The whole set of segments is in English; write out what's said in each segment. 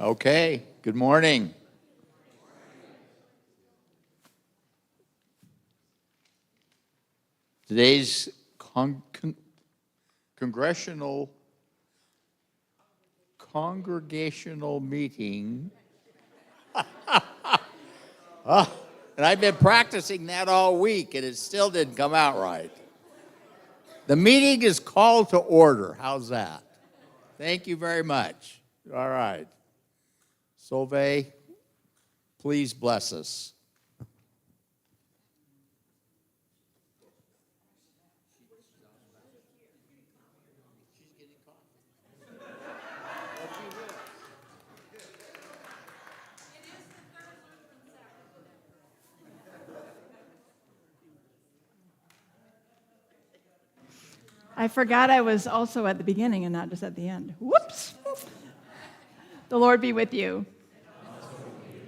Okay, good morning. Today's congregational meeting. And I've been practicing that all week, and it still didn't come out right. The meeting is called to order. How's that? Thank you very much. All right. Solveig, please bless us. I forgot I was also at the beginning and not just at the end. Whoops. The Lord be with you.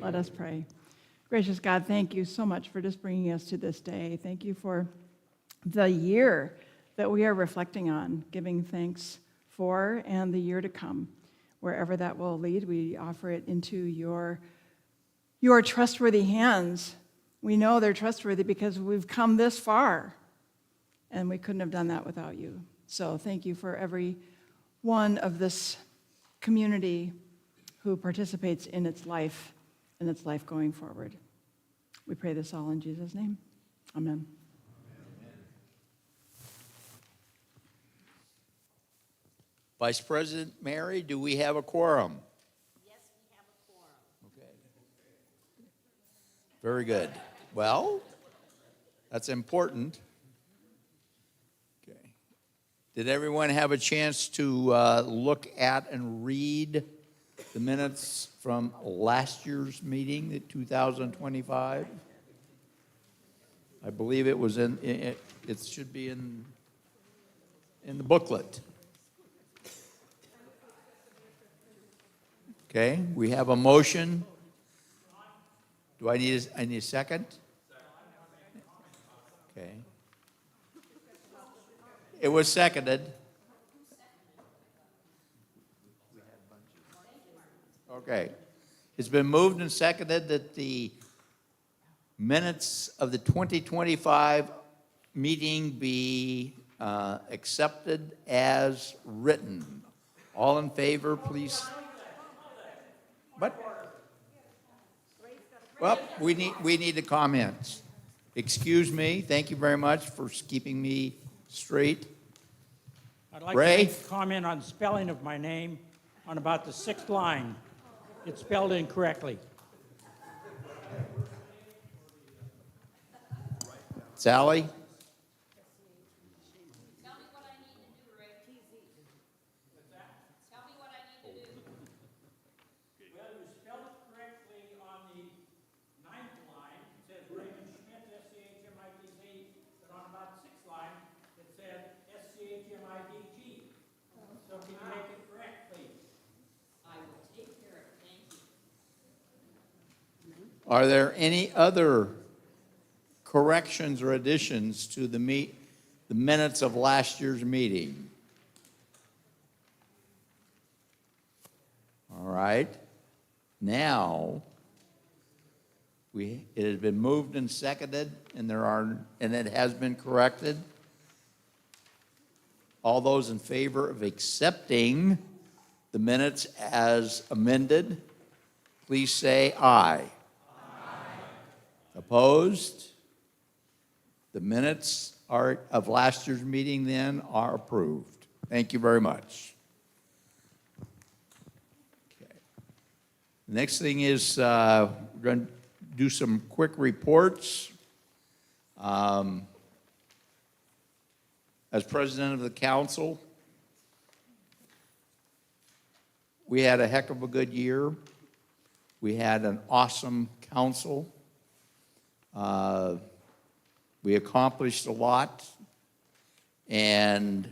Let us pray. Gracious God, thank you so much for just bringing us to this day. Thank you for the year that we are reflecting on, giving thanks for, and the year to come. Wherever that will lead, we offer it into your trustworthy hands. We know they're trustworthy because we've come this far. And we couldn't have done that without you. So thank you for every one of this community who participates in its life going forward. We pray this all in Jesus' name. Amen. Vice President Mary, do we have a quorum? Yes, we have a quorum. Okay. Very good. Well, that's important. Did everyone have a chance to look at and read the minutes from last year's meeting, the 2025? I believe it was it should be in the booklet. Okay, we have a motion. Do I need a second? Okay. It was seconded. Okay. It's been moved and seconded that the minutes of the 2025 meeting be accepted as written. All in favor, please. What? Well, we need the comments. Excuse me. Thank you very much for keeping me straight. I'd like Ray? to make a comment on spelling of my name on about the 6th line. It's spelled incorrectly. Sally? Tell me what I need to do, Ray. Tell me what I need to do. Well, you spelled it correctly on the 9th line. It says Raymond Schmidt, S-C-H-M-I-T-Z. But on about the 6th line, it said S-C-H-M-I-D-G. So can you make it correct, please? I will take care of it. Thank you. Are there any other corrections or additions to the minutes of last year's meeting? All right. Now, it has been moved and seconded, and it has been corrected. All those in favor of accepting the minutes as amended, please say aye. Aye. Opposed? The minutes of last year's meeting then are approved. Thank you very much. Okay. The next thing is we're going to do some quick reports. As president of the council, we had a heck of a good year. We had an awesome council. We accomplished a lot, and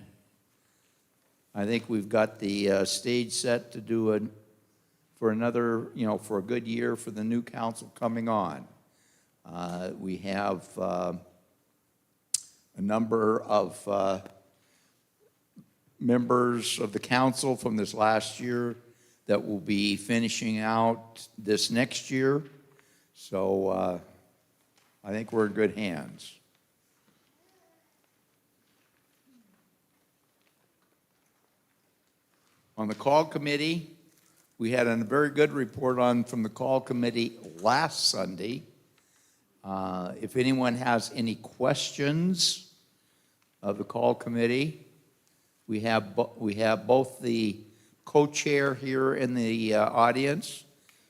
I think we've got the stage set to do for a good year for the new council coming on. We have a number of members of the council from this last year that will be finishing out this next year. So I think we're in good hands. On the call committee, we had a very good report from the call committee last Sunday. If anyone has any questions of the call committee, we have both the co-chair here in the audience.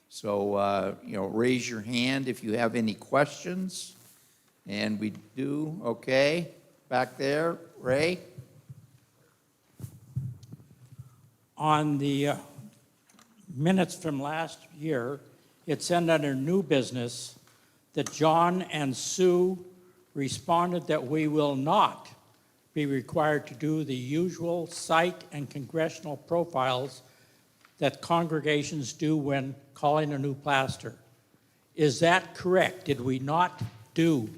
So, raise your hand if you have any questions. And we do, okay, back there, Ray? On the minutes from last year, it said under new business that John and Sue responded that we will not be required to do the usual site and congressional profiles that congregations do when calling a new pastor. Is that correct? Did we not do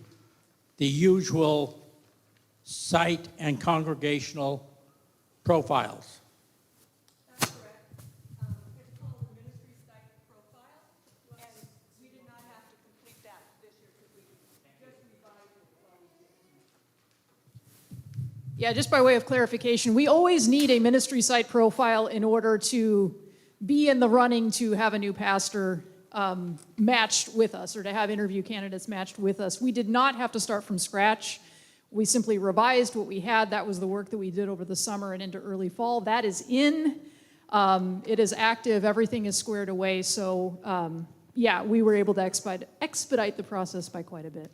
the usual site and congregational profiles? That's correct. It's called the ministry site profile, and we did not have to complete that this year because we just revised it while we did. Yeah, just by way of clarification, we always need a ministry site profile in order to be in the running to have a new pastor matched with us, or to have interview candidates matched with us. We did not have to start from scratch. We simply revised what we had. That was the work that we did over the summer and into early fall. That is in. It is active. Everything is squared away. So, yeah, we were able to expedite the process by quite a bit.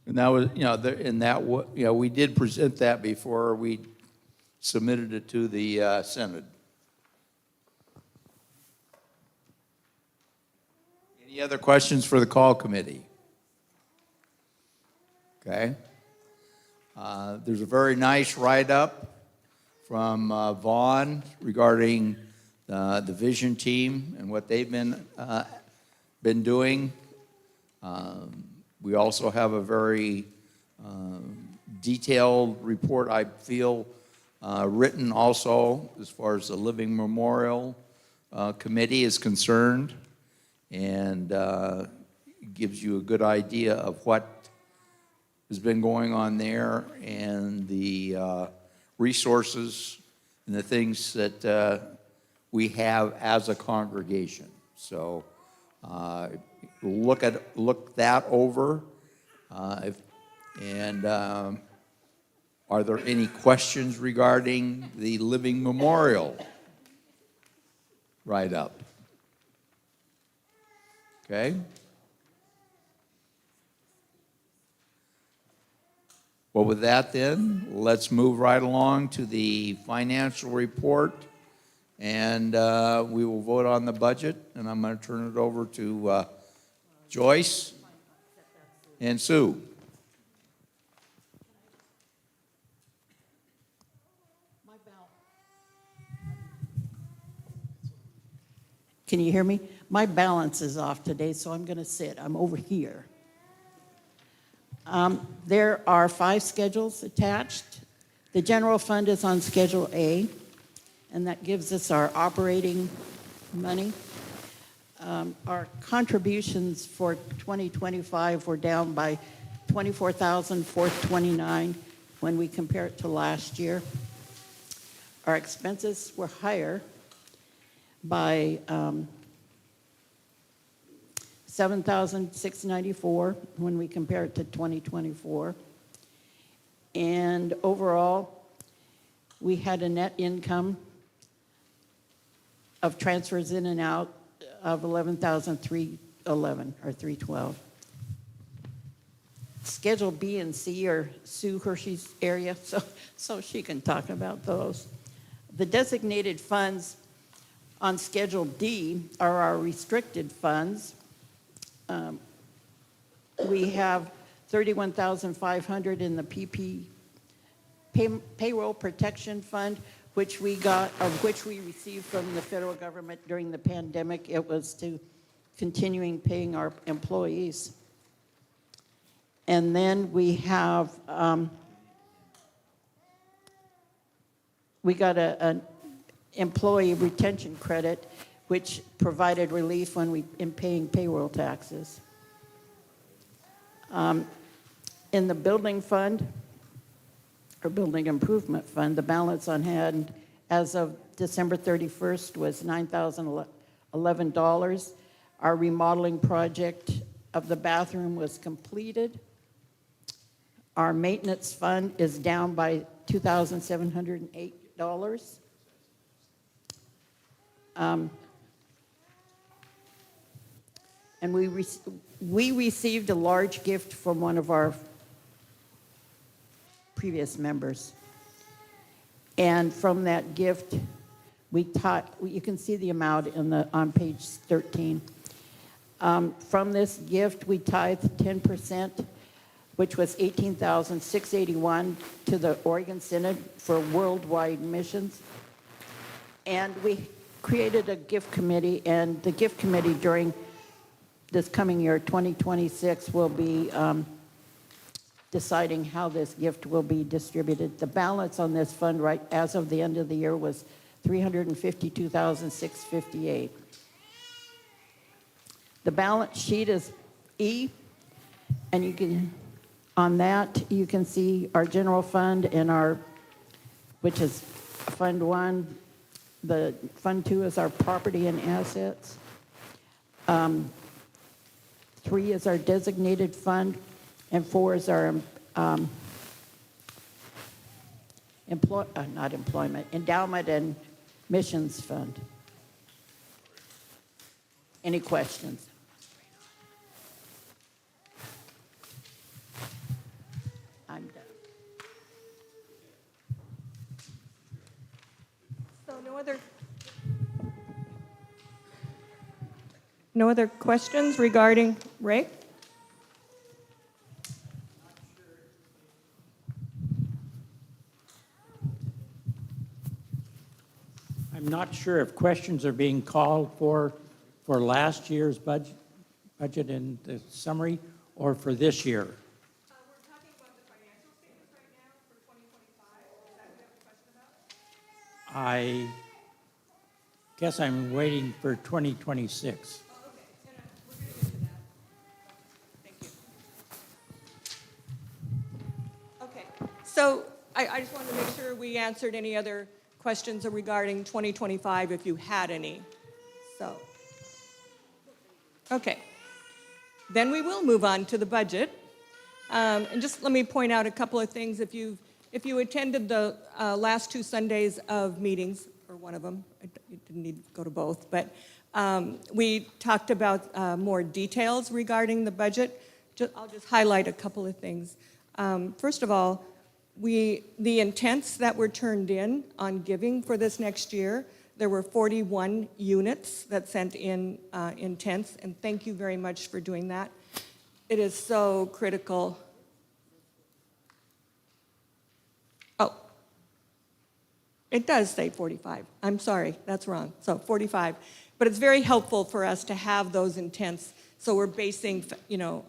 And that was, we did present that before we submitted it to the Synod. Any other questions for the call committee? Okay. There's a very nice write-up from Vaughn regarding the vision team and what they've been doing. We also have a very detailed report, I feel, written also as far as the Living Memorial Committee is concerned, and gives you a good idea of what has been going on there and the resources and the things that we have as a congregation. So look that over. Are there any questions regarding the Living Memorial write-up? Okay. Well, with that then, let's move right along to the financial report, and we will vote on the budget, and I'm going to turn it over to Joyce and Sue. Can you hear me? My balance is off today, so I'm going to sit. I'm over here. There are 5 schedules attached. The general fund is on Schedule A, and that gives us our operating money. Our contributions for 2025 were down by $24,429 when we compare it to last year. Our expenses were higher by $7,694 when we compare it to 2024. And overall, we had a net income of transfers in and out of $11,311 or $312. Schedule B and C are Sue Hershey's area, so she can talk about those. The designated funds on Schedule D are our restricted funds. We have $31,500 in the payroll protection fund, which we received from the federal government during the pandemic. It was to continuing paying our employees. And then we have we got a employee retention credit, which provided relief in paying payroll taxes. In the building fund, or building improvement fund, the balance on hand as of December 31st was $9,011. Our remodeling project of the bathroom was completed. Our maintenance fund is down by $2,708. And we received a large gift from one of our previous members. And from that gift, you can see the amount on page 13. From this gift, we tithed 10%, which was $18,681 to the Oregon Synod for worldwide missions. And we created a gift committee, and the gift committee during this coming year, 2026, will be deciding how this gift will be distributed. The balance on this fund right as of the end of the year was $352,658. The balance sheet is E, and on that you can see our general fund and which is Fund 1. The Fund 2 is our property and assets. 3 is our designated fund, and 4 is our endowment and missions fund. Any questions? I'm done. So no other questions regarding Ray? I'm not sure if questions are being called for last year's budget in the summary, or for this year. We're talking about the financial statements right now for 2025. Is that what you have a question about? I guess I'm waiting for 2026. Oh, okay. And we're going to get to that. Thank you. Okay. So I just wanted to make sure we answered any other questions regarding 2025 if you had any. So, okay. Then we will move on to the budget. And just let me point out a couple of things. If you attended the last 2 Sundays of meetings, or one of them, you didn't need to go to both, but we talked about more details regarding the budget. I'll just highlight a couple of things. First of all, the intents that were turned in on giving for this next year, there were 41 units that sent in intents, and thank you very much for doing that. It is so critical. Oh, it does say 45. I'm sorry, that's wrong. So 45. But it's very helpful for us to have those intents, so we're basing,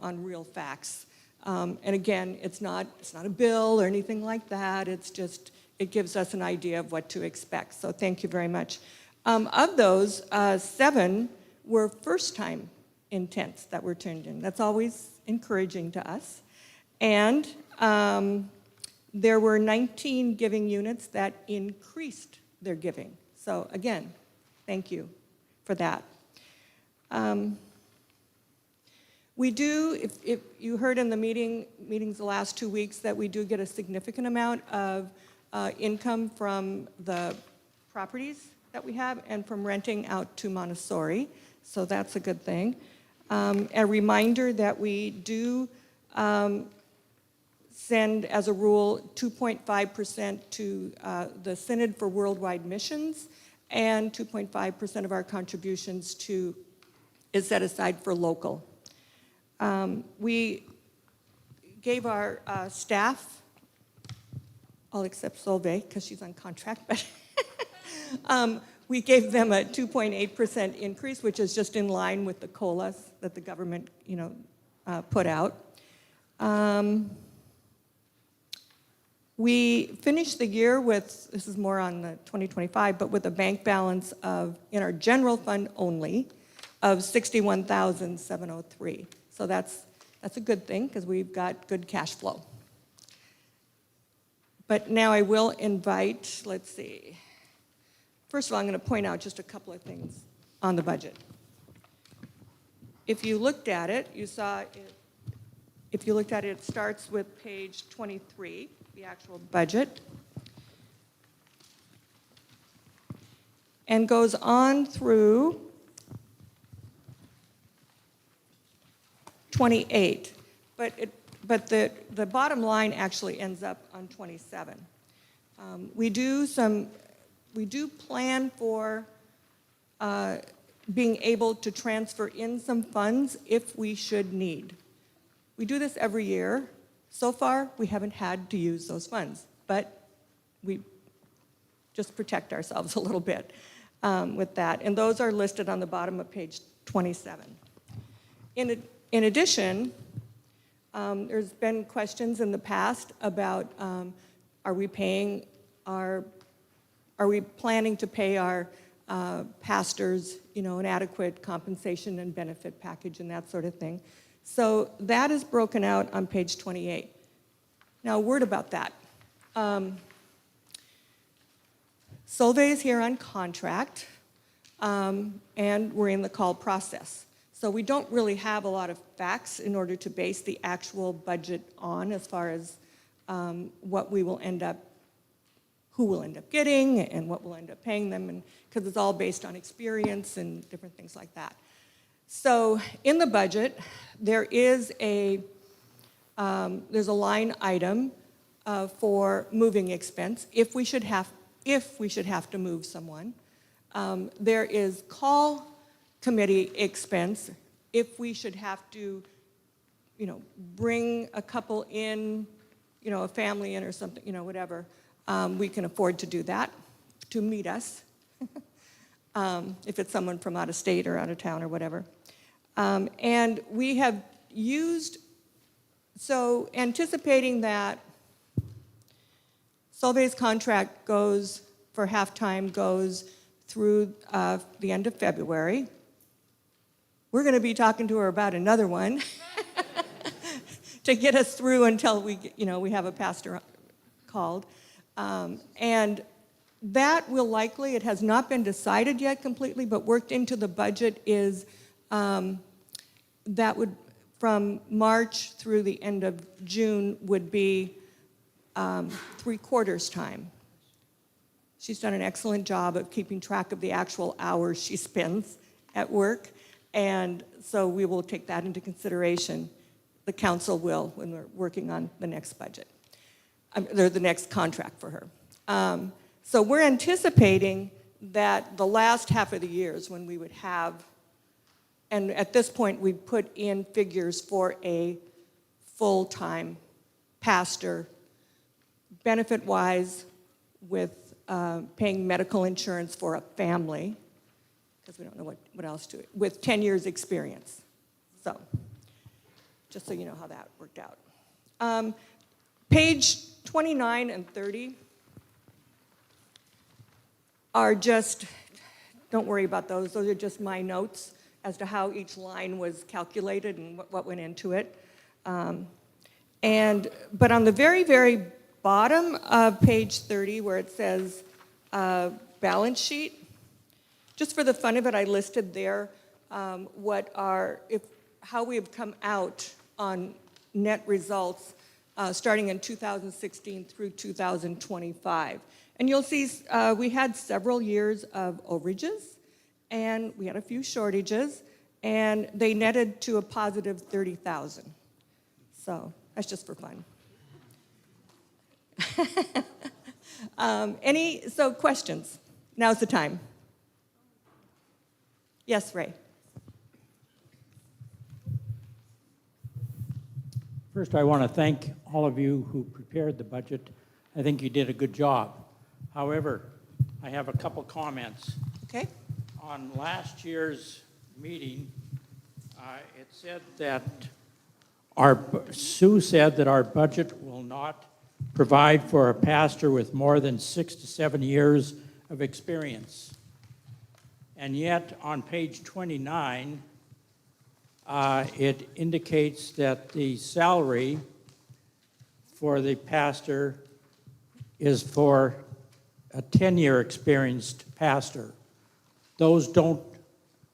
on real facts. And again, it's not a bill or anything like that. It's just, it gives us an idea of what to expect. So thank you very much. Of those, 7 were first-time intents that were turned in. That's always encouraging to us. And there were 19 giving units that increased their giving. So again, thank you for that. We do, if you heard in the meetings the last 2 weeks, that we do get a significant amount of income from the properties that we have and from renting out to Montessori. So that's a good thing. A reminder that we do send, as a rule, 2.5% to the Synod for Worldwide Missions, and 2.5% of our contributions is set aside for local. We gave our staff, all except Solveig, because she's on contract, but we gave them a 2.8% increase, which is just in line with the COLAs that the government, We finished the year with, this is more on the 2025, but with a bank balance of, in our general fund only, of $61,703. So that's a good thing because we've got good cash flow. But now I will invite, let's see. First of all, I'm going to point out just a couple of things on the budget. If you looked at it, you saw it, if you looked at it, it starts with page 23, the actual budget, and goes on through 28. But the bottom line actually ends up on 27. We do plan for being able to transfer in some funds if we should need. We do this every year. So far, we haven't had to use those funds, but we just protect ourselves a little bit with that. And those are listed on the bottom of page 27. In addition, there's been questions in the past about are we planning to pay our pastors, an adequate compensation and benefit package and that sort of thing. So that is broken out on page 28. Now, a word about that. Solvay is here on contract, and we're in the call process. So we don't really have a lot of facts in order to base the actual budget on as far as what we will end up, who will end up getting and what we'll end up paying them, and because it's all based on experience and different things like that. So in the budget, there is there's a line item for moving expense if we should have to move someone. There is call committee expense if we should have to, bring a couple in, a family in or something, whatever. We can afford to do that, to meet us, if it's someone from out of state or out of town or whatever. And we have used, so anticipating that Solvay's contract goes, for halftime, goes through the end of February. We're going to be talking to her about another one to get us through until we have a pastor called. And that will likely, it has not been decided yet completely, but worked into the budget is that would, from March through the end of June, would be 3/4 time. She's done an excellent job of keeping track of the actual hours she spends at work, and so we will take that into consideration. The council will when we're working on the next budget, or the next contract for her. So we're anticipating that the last half of the years when we would have, and at this point we put in figures for a full-time pastor, benefit-wise, with paying medical insurance for a family, because we don't know what else to, with 10 years experience. So, just so you know how that worked out. Page 29 and 30 are just, don't worry about those. Those are just my notes as to how each line was calculated and what went into it. But on the very, very bottom of page 30, where it says balance sheet, just for the fun of it, I listed there how we have come out on net results starting in 2016 through 2025. And you'll see we had several years of overages, and we had a few shortages, and they netted to a positive 30,000. So that's just for fun. So questions? Now's the time. Yes, Ray. First, I want to thank all of you who prepared the budget. I think you did a good job. However, I have a couple comments. Okay. On last year's meeting, it said that Sue said that our budget will not provide for a pastor with more than 6 to 7 years of experience. And yet, on page 29, it indicates that the salary for the pastor is for a 10-year experienced pastor. Those don't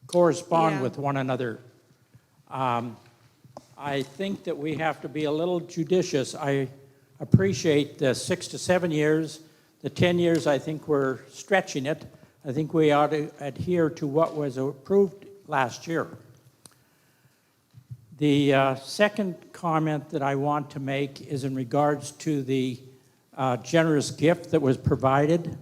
correspond Yeah. with one another. I think that we have to be a little judicious. I appreciate the 6 to 7 years. The 10 years, I think we're stretching it. I think we ought to adhere to what was approved last year. The second comment that I want to make is in regards to the generous gift that was provided.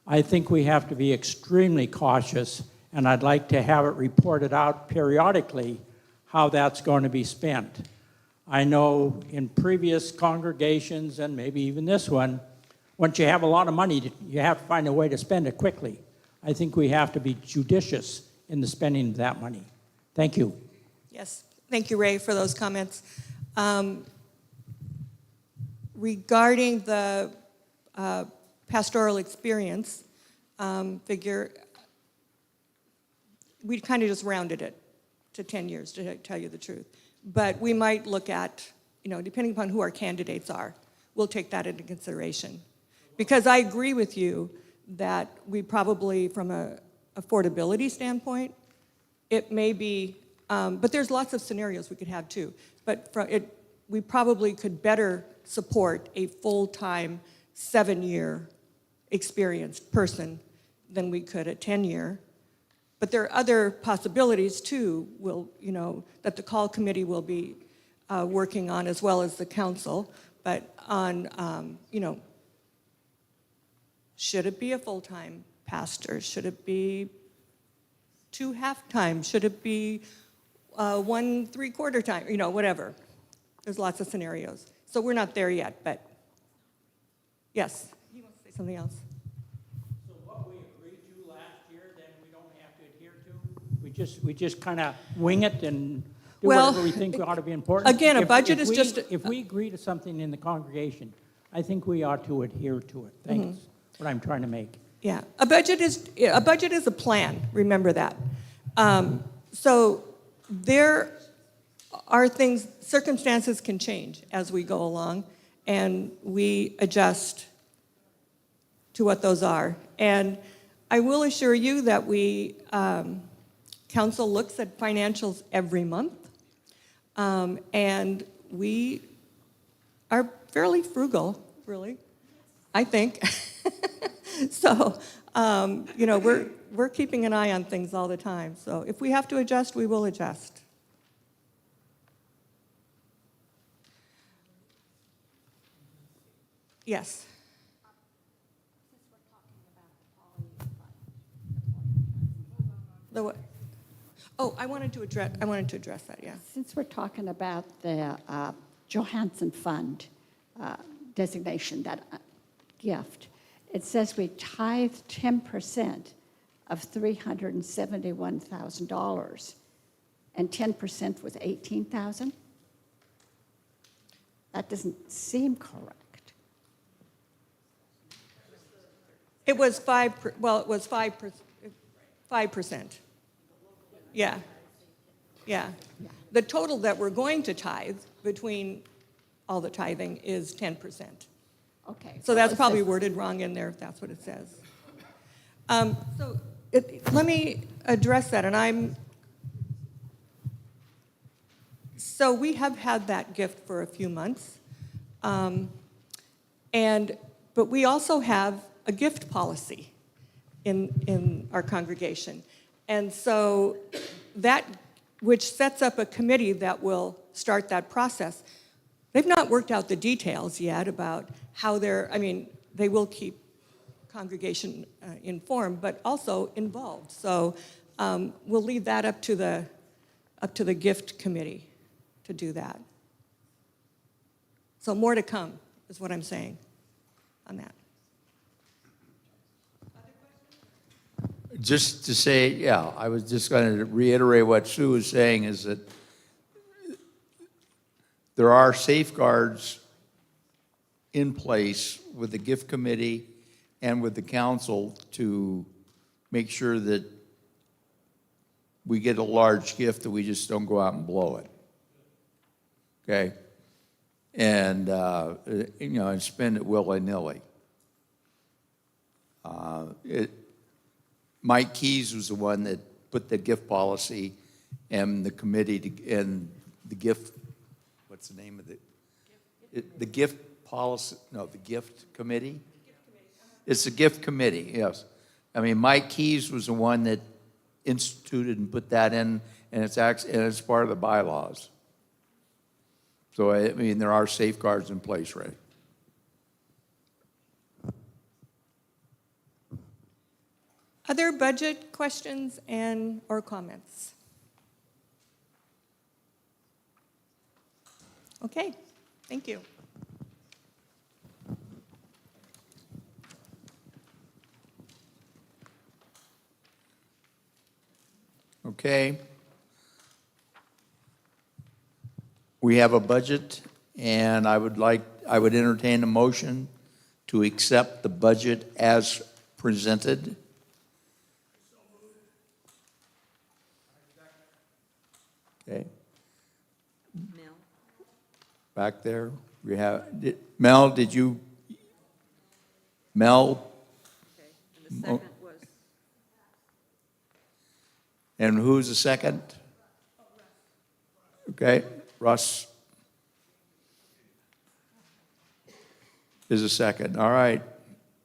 I think we have to be extremely cautious, and I'd like to have it reported out periodically how that's going to be spent. I know in previous congregations, and maybe even this one, once you have a lot of money, you have to find a way to spend it quickly. I think we have to be judicious in the spending of that money. Thank you. Yes, thank you, Ray, for those comments. Regarding the pastoral experience figure, we kind of just rounded it to 10 years, to tell you the truth. But we might look at, depending upon who our candidates are, we'll take that into consideration. Because I agree with you that we probably, from an affordability standpoint, it may be, but there's lots of scenarios we could have too. But we probably could better support a full-time 7-year experienced person than we could a 10-year. But there are other possibilities too, that the call committee will be working on, as well as the council. But on, should it be a full-time pastor? Should it be 2 half-time? Should it be 1 3/4 time? Whatever. There's lots of scenarios. So we're not there yet, but yes. You want to say something else? So what we agreed to last year, then we don't have to adhere to? We just kind of wing it and do whatever we think ought to be important? Again, a budget is just... If we agree to something in the congregation, I think we ought to adhere to it. Thanks. What I'm trying to make. Yeah, a budget is a plan. Remember that. So there are things, circumstances can change as we go along, and we adjust to what those are. And I will assure you that council looks at financials every month, and we are fairly frugal, really, I think. So, we're keeping an eye on things all the time. So if we have to adjust, we will adjust. Yes. The what? Oh, I wanted to address that, yeah. Since we're talking about the Johansson Fund designation, that gift, it says we tithe 10% of $371,000, and 10% was $18,000. That doesn't seem correct. It was 5%. Yeah. Yeah. The total that we're going to tithe between all the tithing is 10%. Okay. So that's it probably says- worded wrong in there if that's what it says. Let me address that, so we have had that gift for a few months, but we also have a gift policy in our congregation. And so that, which sets up a committee that will start that process. They've not worked out the details yet about how they will keep congregation informed, but also involved. So we'll leave that up to the gift committee to do that. So more to come is what I'm saying on that. Just to say, yeah, I was just going to reiterate what Sue was saying, is that there are safeguards in place with the gift committee and with the council to make sure that we get a large gift, that we just don't go out and blow it. Okay? And, and spend it willy-nilly. Mike Keys was the one that put the gift policy and the committee and the gift, what's the name of the gift policy, no, the gift committee? It's the gift committee, yes. I mean, Mike Keys was the one that instituted and put that in, and it's part of the bylaws. So, I mean, there are safeguards in place, Ray. Other budget questions or comments? Okay, thank you. Okay. We have a budget, and I would entertain a motion to accept the budget as presented. Okay. Back there, we have, Mel, did you? Mel? And the second was, And who's the second? Okay, Russ is a second. All right.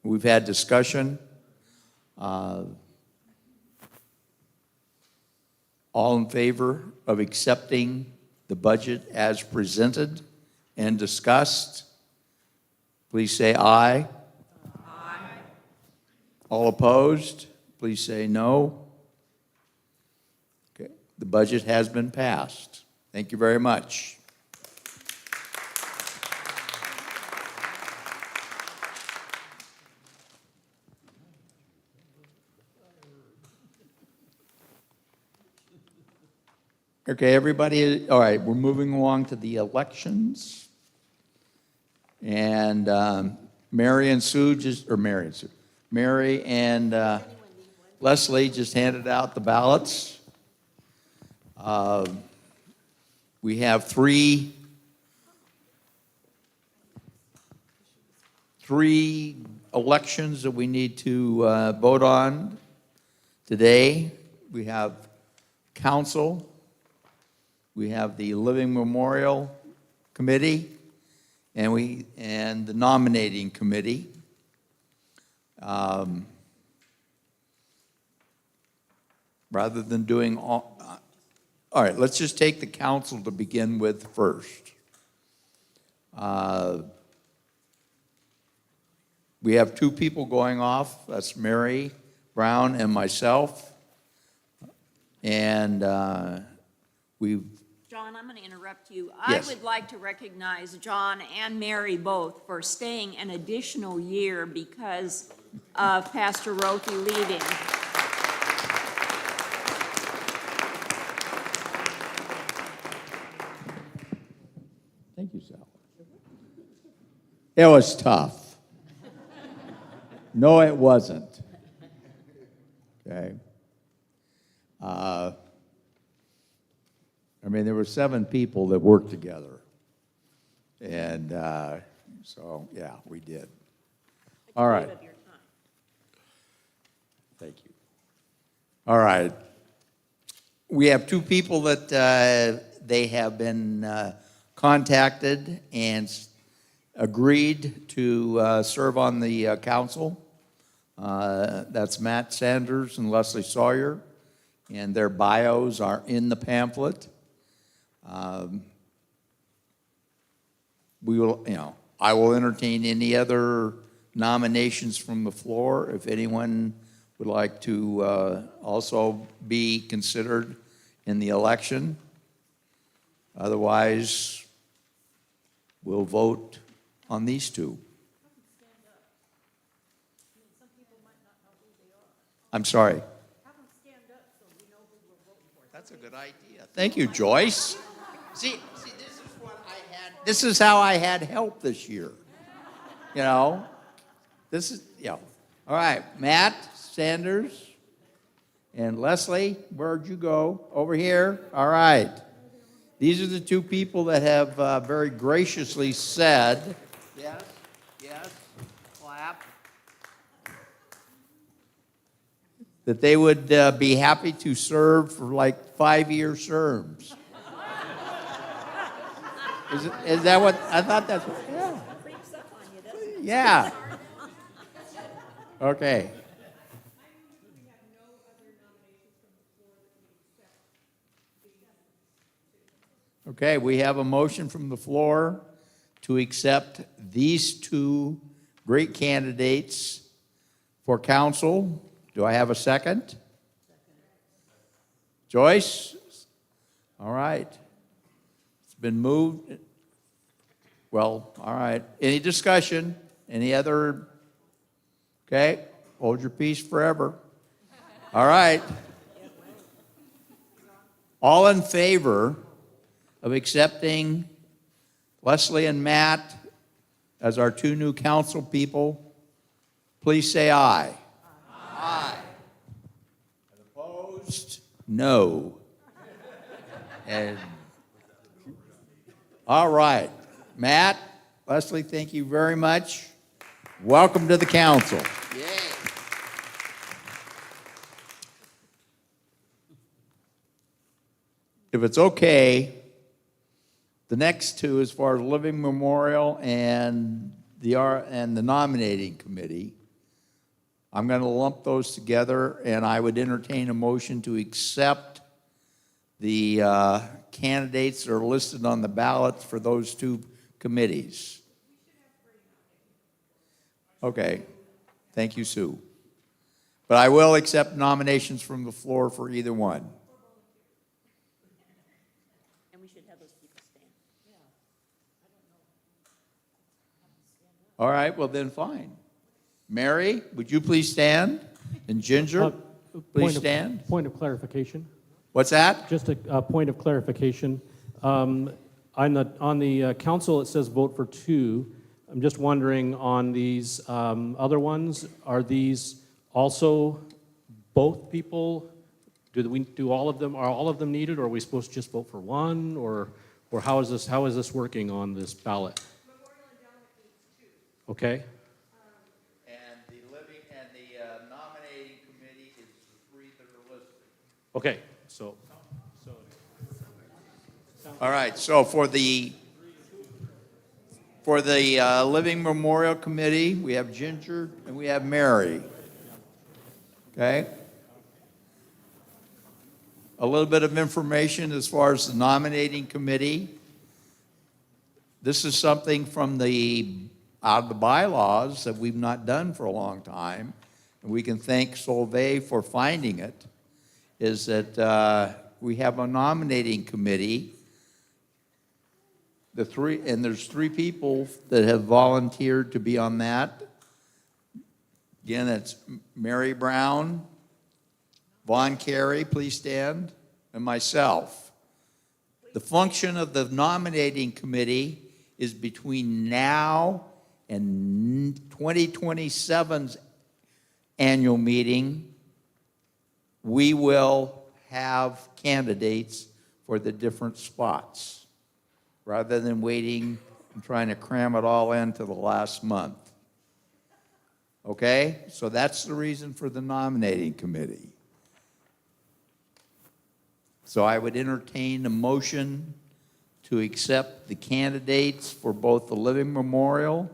We've had discussion. All in favor of accepting the budget as presented and discussed, please say aye. Aye. All opposed, please say no. Okay, the budget has been passed. Thank you very much. Okay, everybody, all right, we're moving along to the elections. And Mary and Leslie just handed out the ballots. We have three elections that we need to vote on today. We have council. We have the Living Memorial Committee, and the nominating committee. Rather than doing all right, let's just take the council to begin with first. We have two people going off. That's Mary Brown and myself. And John, I'm going to interrupt you. Yes. I would like to recognize John and Mary both for staying an additional year because of Pastor Rothy leaving. Thank you, Sal. It was tough. No, it wasn't. Okay. I mean, there were 7 people that worked together. And so, yeah, we did. All right. Thank you. All right. We have 2 people that they have been contacted and agreed to serve on the council. That's Matt Sanders and Leslie Sawyer, and their bios are in the pamphlet. I will entertain any other nominations from the floor. If anyone would like to also be considered in the election. Otherwise, we'll vote on these 2. I'm sorry. That's a good idea. Thank you, Joyce. See, this is what I had. This is how I had help this year. You know, this is, you know. All right, Matt Sanders and Leslie, where'd you go? Over here? All right. These are the two people that have very graciously said, yes, yes, clap, that they would be happy to serve for like 5-year terms. Is that what, I thought that's what, yeah. Yeah. Okay. Okay, we have a motion from the floor to accept these two great candidates for council. Do I have a second? Joyce? All right. It's been moved. Well, all right. Any discussion? Any other? Okay, hold your peace forever. All right. All in favor of accepting Leslie and Matt as our two new council people, please say aye. Aye. And opposed? No. And all right. Matt, Leslie, thank you very much. Welcome to the council. Yay. If it's okay, the next two, as far as Living Memorial and the nominating committee, I'm going to lump those together, and I would entertain a motion to accept the candidates that are listed on the ballot for those two committees. Okay. Thank you, Sue. But I will accept nominations from the floor for either one. And we should have those people stand. All right, well then, fine. Mary, would you please stand? And Ginger, please stand. Point of clarification. What's that? Just a point of clarification. On the council, it says vote for two. I'm just wondering on these other ones, are these also both people? Do all of them, are all of them needed, or are we supposed to just vote for one, or how is this working on this ballot? Okay. And the nominating committee is the three that are listed. Okay. So. All right, so for the Living Memorial Committee, we have Ginger and we have Mary. Okay? A little bit of information as far as the nominating committee. This is something from out of the bylaws that we've not done for a long time, and we can thank Solvay for finding it, is that we have a nominating committee. There's three people that have volunteered to be on that. Again, that's Mary Brown, Vaughn Carey, please stand, and myself. The function of the nominating committee is between now and 2027's annual meeting, we will have candidates for the different spots, rather than waiting and trying to cram it all into the last month. Okay? So that's the reason for the nominating committee. So I would entertain a motion to accept the candidates for both the Living Memorial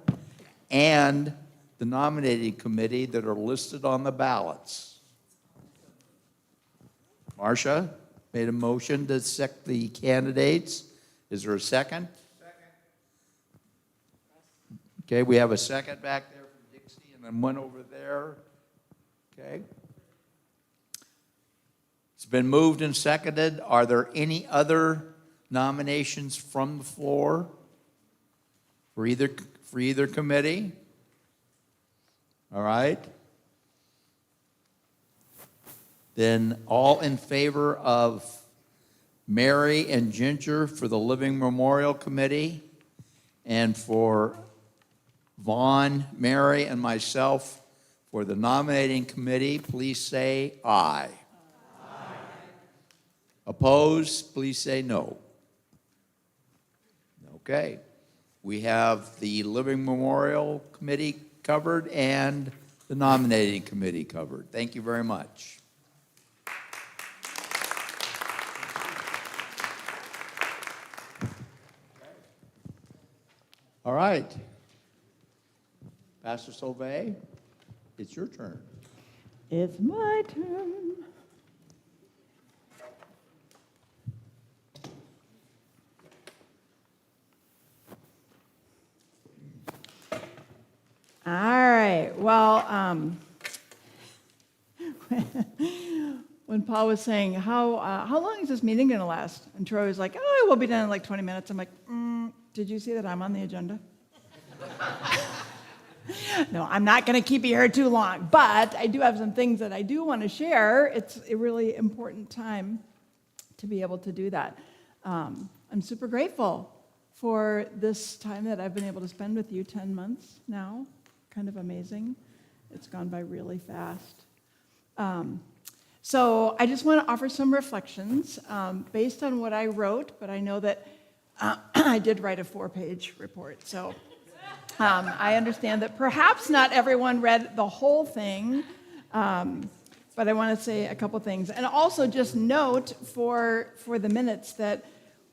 and the nominating committee that are listed on the ballots. Marcia made a motion to accept the candidates. Is there a second? Second. Okay, we have a second back there from Dixie and then one over there. Okay. It's been moved and seconded. Are there any other nominations from the floor for either committee? All right. Then all in favor of Mary and Ginger for the Living Memorial Committee and for Vaughn, Mary, and myself for the nominating committee, please say aye. Opposed, please say no. Okay. We have the Living Memorial Committee covered and the nominating committee covered. Thank you very much. All right. Pastor Sauvé, it's your turn. It's my turn. All right. Well, when Paul was saying, how long is this meeting going to last? And Troy was like, oh, it will be done in like 20 minutes. I'm like, did you see that I'm on the agenda? No, I'm not going to keep you here too long, but I do have some things that I do want to share. It's a really important time to be able to do that. I'm super grateful for this time that I've been able to spend with you, 10 months now. Kind of amazing. It's gone by really fast. So I just want to offer some reflections based on what I wrote, but I know that I did write a 4-page report, so I understand that perhaps not everyone read the whole thing, but I want to say a couple things. And also just note for the minutes that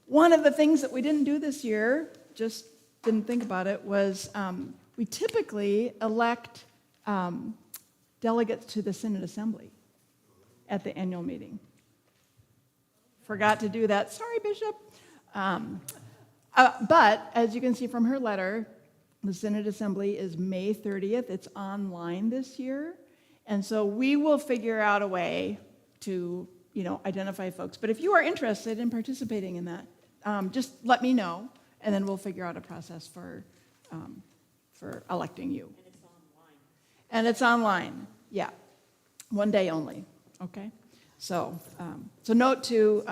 one of the things that we didn't do this year, just didn't think about it, was we typically elect delegates to the Synod Assembly at the annual meeting. Forgot to do that. Sorry, Bishop. But as you can see from her letter, the Synod Assembly is May 30th. It's online this year. And so we will figure out a way to, identify folks. But if you are interested in participating in that, just let me know, and then we'll figure out a process for electing you. And it's online. And it's online, yeah. One day only, okay? So note to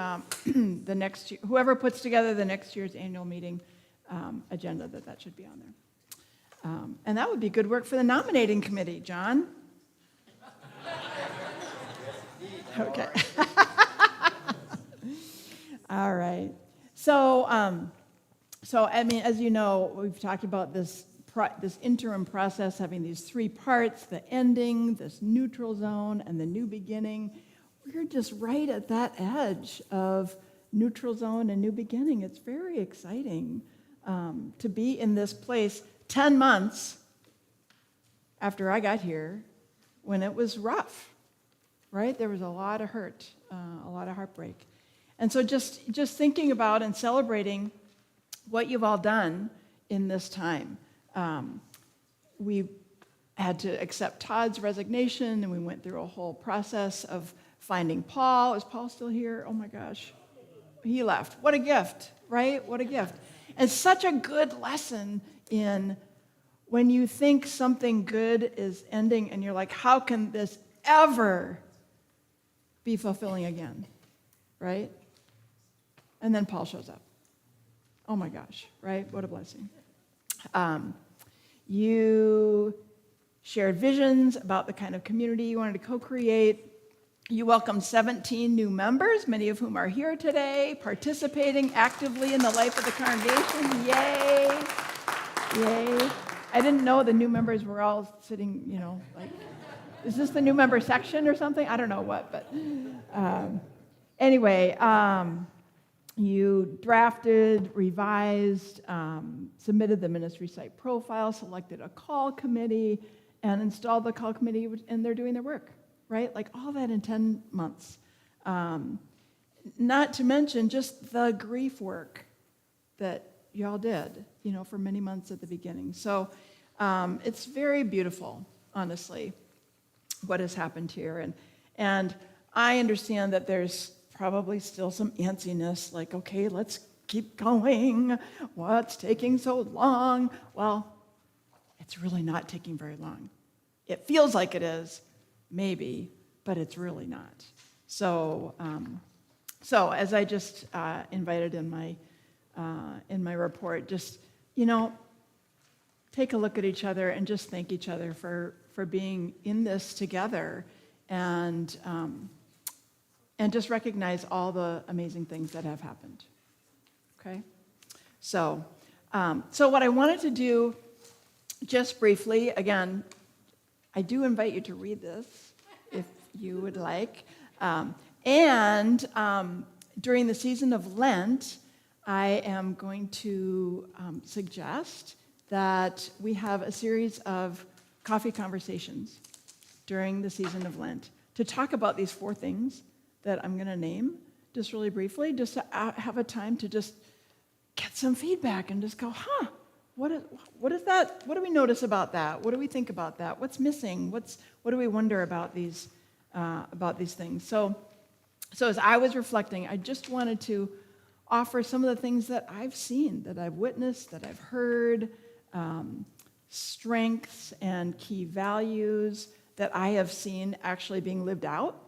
the next year, whoever puts together the next year's annual meeting agenda, that should be on there. And that would be good work for the nominating committee, John. Okay. All right. So I mean, as you know, we've talked about this interim process having these 3 parts: the ending, this neutral zone, and the new beginning. We're just right at that edge of neutral zone and new beginning. It's very exciting to be in this place 10 months after I got here, when it was rough, right? There was a lot of hurt, a lot of heartbreak. And so just thinking about and celebrating what you've all done in this time. We had to accept Todd's resignation, and we went through a whole process of finding Paul. Is Paul still here? Oh my gosh. He left. What a gift, right? What a gift. And such a good lesson in when you think something good is ending and you're like, how can this ever be fulfilling again, right? And then Paul shows up. Oh my gosh, right? What a blessing. You shared visions about the kind of community you wanted to co-create. You welcomed 17 new members, many of whom are here today, participating actively in the life of the congregation. Yay! Yay. I didn't know the new members were all sitting, like, is this the new member section or something? I don't know what, but anyway, you drafted, revised, submitted the ministry site profile, selected a call committee, and installed the call committee, and they're doing their work, right? Like all that in 10 months. Not to mention just the grief work that y'all did, for many months at the beginning. So it's very beautiful, honestly, what has happened here. And I understand that there's probably still some antsiness, like, okay, let's keep going. What's taking so long? Well, it's really not taking very long. It feels like it is, maybe, but it's really not. So as I just invited in my report, just, take a look at each other and just thank each other for being in this together, and just recognize all the amazing things that have happened. Okay? So what I wanted to do, just briefly, again, I do invite you to read this if you would like. During the season of Lent, I am going to suggest that we have a series of coffee conversations during the season of Lent to talk about these 4 things that I'm going to name just really briefly, just to have a time to just get some feedback and just go, what is that? What do we notice about that? What do we think about that? What's missing? What do we wonder about these things? So as I was reflecting, I just wanted to offer some of the things that I've seen, that I've witnessed, that I've heard, strengths and key values that I have seen actually being lived out,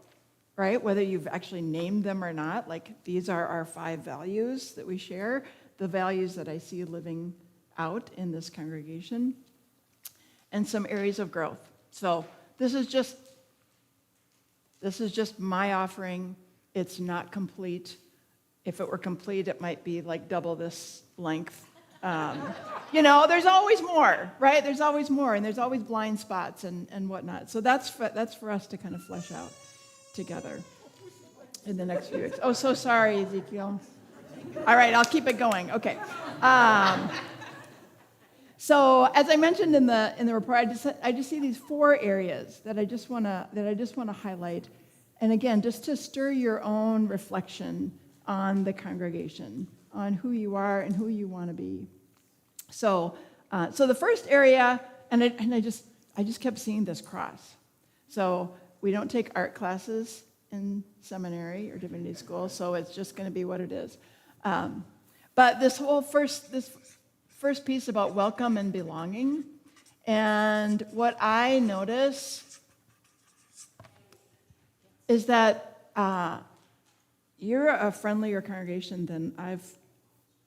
right? Whether you've actually named them or not, like these are our 5 values that we share, the values that I see living out in this congregation, and some areas of growth. So this is just my offering. It's not complete. If it were complete, it might be like double this length. There's always more, right? There's always more, and there's always blind spots and whatnot. So that's for us to kind of flesh out together in the next few weeks. Oh, so sorry, Ezekiel. All right, I'll keep it going. Okay. So as I mentioned in the report, I just see these 4 areas that I just want to highlight, and again, just to stir your own reflection on the congregation, on who you are and who you want to be. So the first area, and I just kept seeing this cross. So we don't take art classes in seminary or divinity school, so it's just going to be what it is. But this first piece about welcome and belonging, and what I notice is that you're a friendlier congregation than I've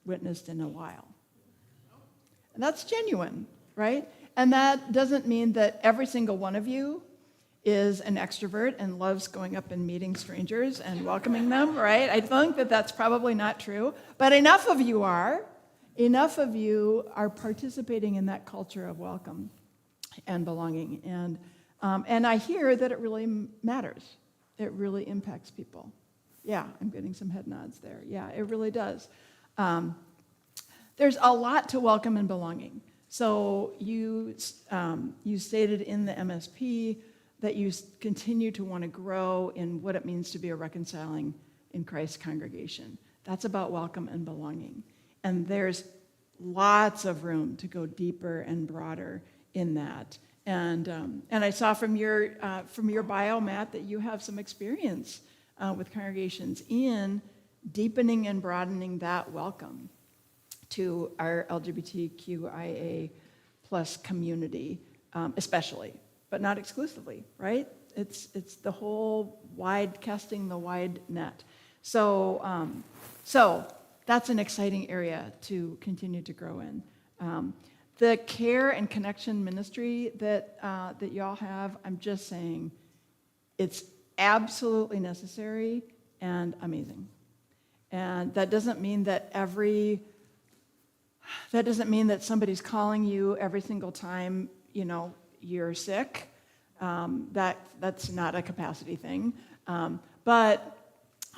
witnessed in a while. And that's genuine, right? And that doesn't mean that every single one of you is an extrovert and loves going up and meeting strangers and welcoming them, right? I think that that's probably not true. But enough of you are participating in that culture of welcome and belonging. And I hear that it really matters. It really impacts people. Yeah, I'm getting some head nods there. Yeah, it really does. There's a lot to welcome and belonging. So you stated in the MSP that you continue to want to grow in what it means to be a reconciling in Christ's congregation. That's about welcome and belonging. And there's lots of room to go deeper and broader in that. And I saw from your bio, Matt, that you have some experience with congregations in deepening and broadening that welcome to our LGBTQIA plus community, especially, but not exclusively, right? It's the whole casting the wide net. So that's an exciting area to continue to grow in. The care and connection ministry that y'all have, I'm just saying, it's absolutely necessary and amazing. And that doesn't mean that somebody's calling you every single time, you're sick. That's not a capacity thing. But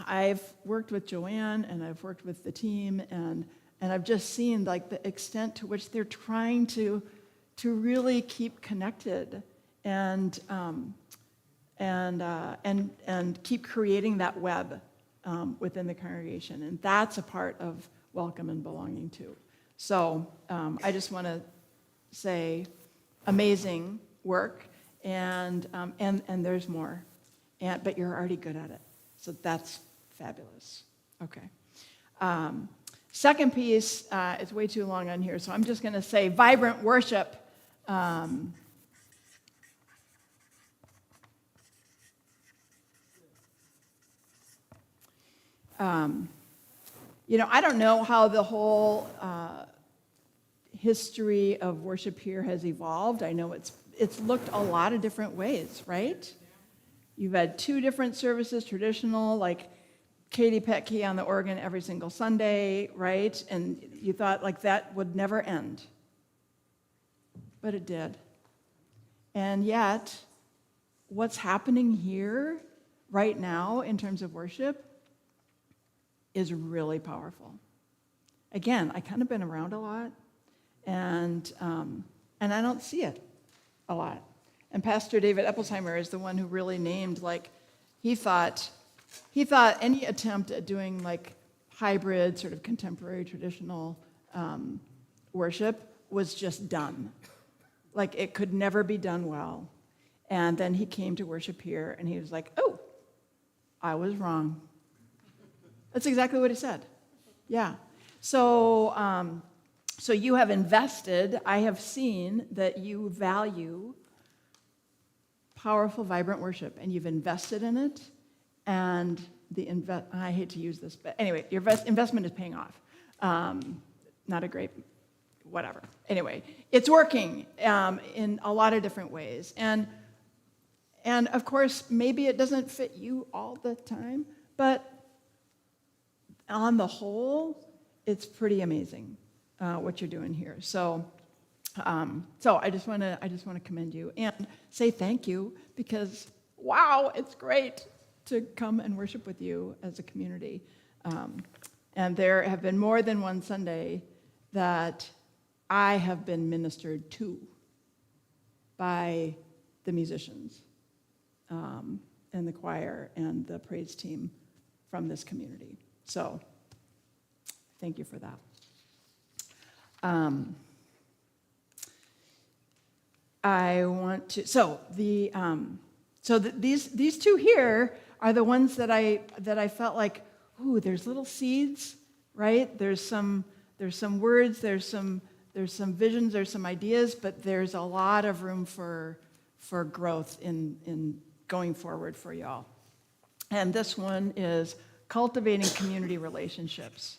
I've worked with Joanne and I've worked with the team, and I've just seen like the extent to which they're trying to really keep connected and keep creating that web within the congregation, and that's a part of welcome and belonging too. So I just want to say, amazing work, and there's more, but you're already good at it, so that's fabulous. Okay. Second piece is way too long on here, so I'm just going to say vibrant worship. I don't know how the whole history of worship here has evolved. I know it's looked a lot of different ways, right? You've had 2 different services, traditional, like Katie Petke on the organ every single Sunday, right? And you thought like that would never end. But it did. And yet, what's happening here right now in terms of worship is really powerful. Again, I kind of been around a lot, and I don't see it a lot. And Pastor David Epplesheimer is the one who really named, like, he thought any attempt at doing like hybrid, sort of contemporary, traditional worship was just done. Like it could never be done well. And then he came to worship here and he was like, oh, I was wrong. That's exactly what he said. Yeah. So, so you have invested, I have seen that you value powerful, vibrant worship, and you've invested in it, and I hate to use this, but anyway, your investment is paying off. Not a great, whatever. Anyway, it's working in a lot of different ways. And of course, maybe it doesn't fit you all the time, but on the whole, it's pretty amazing what you're doing here. So I just want to commend you and say thank you, because wow, it's great to come and worship with you as a community. And there have been more than one Sunday that I have been ministered to by the musicians and the choir and the praise team from this community. So thank you for that. I want to. These 2 here are the ones that I felt like, ooh, there's little seeds, right? There's some words, there's some visions, there's some ideas, but there's a lot of room for growth in going forward for y'all. And this one is cultivating community relationships.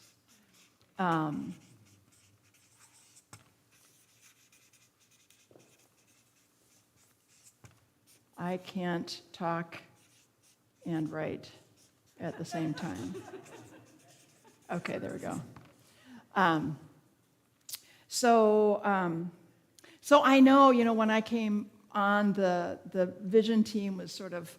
I can't talk and write at the same time. Okay, there we go. So I know, when I came on, the vision team was sort of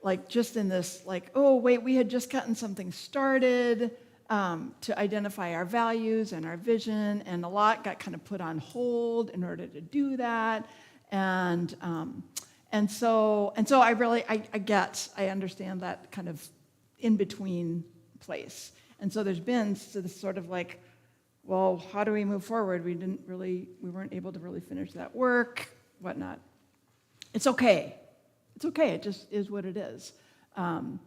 like just in this, like, oh, wait, we had just gotten something started to identify our values and our vision, and a lot got kind of put on hold in order to do that. And so I understand that kind of in-between place. And so there's been this sort of like, well, how do we move forward? We weren't able to really finish that work, whatnot. It's okay. It's okay. It just is what it is. And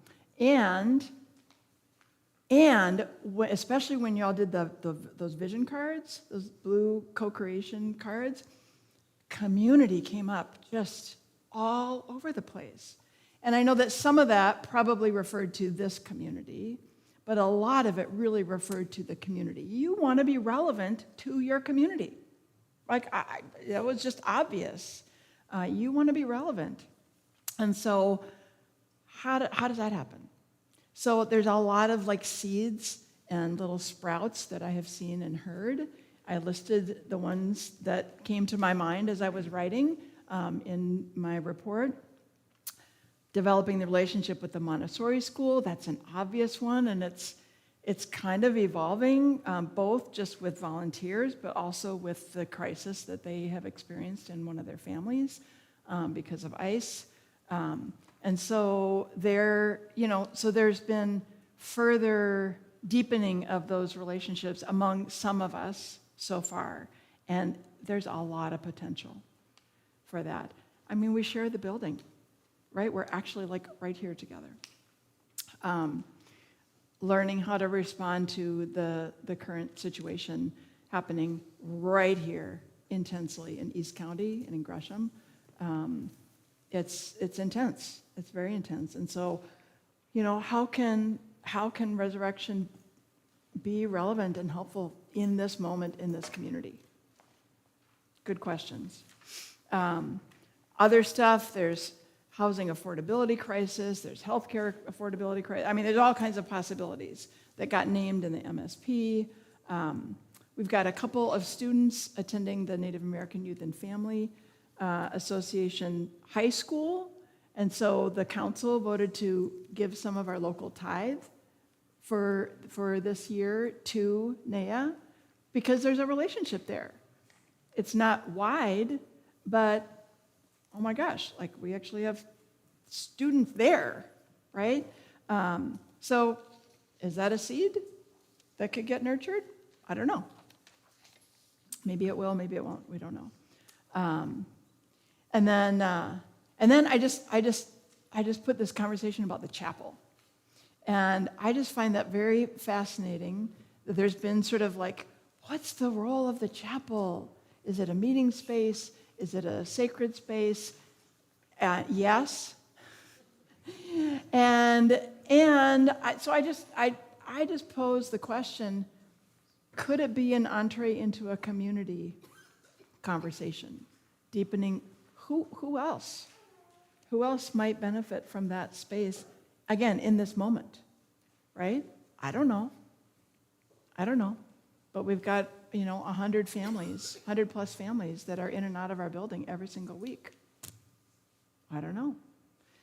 especially when y'all did those vision cards, those blue co-creation cards, community came up just all over the place. And I know that some of that probably referred to this community, but a lot of it really referred to the community. You want to be relevant to your community. Like, that was just obvious. You want to be relevant. And so how does that happen? So there's a lot of like seeds and little sprouts that I have seen and heard. I listed the ones that came to my mind as I was writing in my report. Developing the relationship with the Montessori school, that's an obvious one, and it's kind of evolving, both just with volunteers, but also with the crisis that they have experienced in one of their families because of ICE. And so there's been further deepening of those relationships among some of us so far, and there's a lot of potential for that. I mean, we share the building, right? We're actually like right here together. Learning how to respond to the current situation happening right here intensely in East County and in Gresham. It's intense. It's very intense. And so, how can resurrection be relevant and helpful in this moment in this community? Good questions. Other stuff, there's housing affordability crisis, there's healthcare affordability crisis. I mean, there's all kinds of possibilities that got named in the MSP. We've got a couple of students attending the Native American Youth and Family Association High School, and so the council voted to give some of our local tithe for this year to NAYA because there's a relationship there. It's not wide, but oh my gosh, like we actually have students there, right? So is that a seed that could get nurtured? I don't know. Maybe it will, maybe it won't. We don't know. And then I just put this conversation about the chapel, and I just find that very fascinating. That there's been sort of like, what's the role of the chapel? Is it a meeting space? Is it a sacred space? Yes. So I just pose the question: could it be an entree into a community conversation, deepening? Who else? Who else might benefit from that space? Again, in this moment, right? I don't know. But we've got 100 families, 100+ families that are in and out of our building every single week. I don't know.